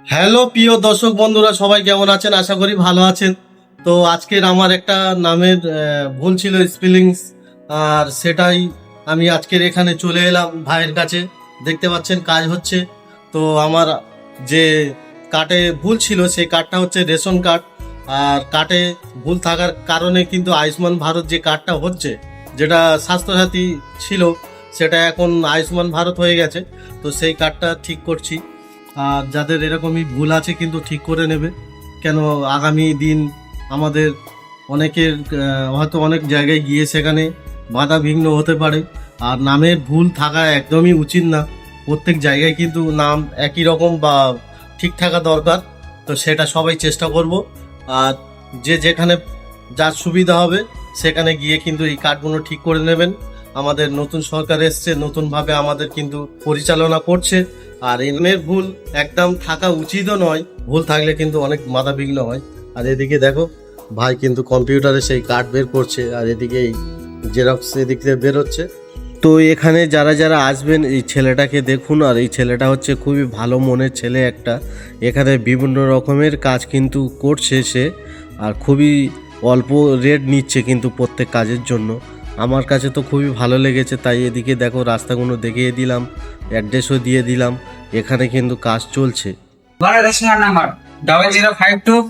Hello প্রিয় দর্শক বন্ধুরা, সবাই কেমন আছেন? আশা করি ভালো আছেন। তো আজকের আমার একটা নামের ভুল ছিল, স্পেলিংস, আর সেটাই আমি আজকের এখানে চলে এলাম ভাইয়ের কাছে। দেখতে পাচ্ছেন কাজ হচ্ছে। তো আমার যে কার্ডে ভুল ছিল সেই কার্ডটা হচ্ছে রেশন কার্ড, আর কার্ডে ভুল থাকার কারণে কিন্তু আয়ুষ্মান ভারত যে কার্ডটা হচ্ছে, যেটা স্বাস্থ্যসাথী ছিল, সেটা এখন আয়ুষ্মান ভারত হয়ে গেছে। তো সেই কার্ডটা ঠিক করছি। আর যাদের এরকমই ভুল আছে কিন্তু ঠিক করে নেবে, কেন আগামী দিন আমাদের অনেকের হয়তো অনেক জায়গায় গিয়ে সেখানে বাধা বিঘ্ন হতে পারে। আর নামের ভুল থাকা একদমই উচিত না। প্রত্যেক জায়গায় কিন্তু নাম একই রকম বা ঠিক থাকা দরকার। তো সেটা সবাই চেষ্টা করব। আর যে যেখানে যার সুবিধা হবে সেখানে গিয়ে কিন্তু এই কার্ডগুলো ঠিক করে নেবেন। আমাদের নতুন সরকার এসছে, নতুনভাবে আমাদের কিন্তু পরিচালনা করছে। আর এর ভুল একদম থাকা উচিতও নয়। ভুল থাকলে কিন্তু অনেক বাধা বিঘ্ন হয়। আর এদিকে দেখো, ভাই কিন্তু কম্পিউটারে সেই কার্ড বের করছে, আর এদিকে এই জেরক্স এদিক থেকে বেরোচ্ছে। তো এখানে যারা যারা আসবেন এই ছেলেটাকে দেখুন। আর এই ছেলেটা হচ্ছে খুবই ভালো মনের ছেলে একটা। এখানে বিভিন্ন রকমের কাজ কিন্তু করছে সে, আর খুবই অল্প রেট নিচ্ছে কিন্তু প্রত্যেক কাজের জন্য। আমার কাছে তো খুবই ভালো লেগেছে, তাই এদিকে দেখো রাস্তাগুলো দেখিয়ে দিলাম, অ্যাড্রেসও দিয়ে দিলাম। এখানে কিন্তু কাজ চলছে। Ration number 0052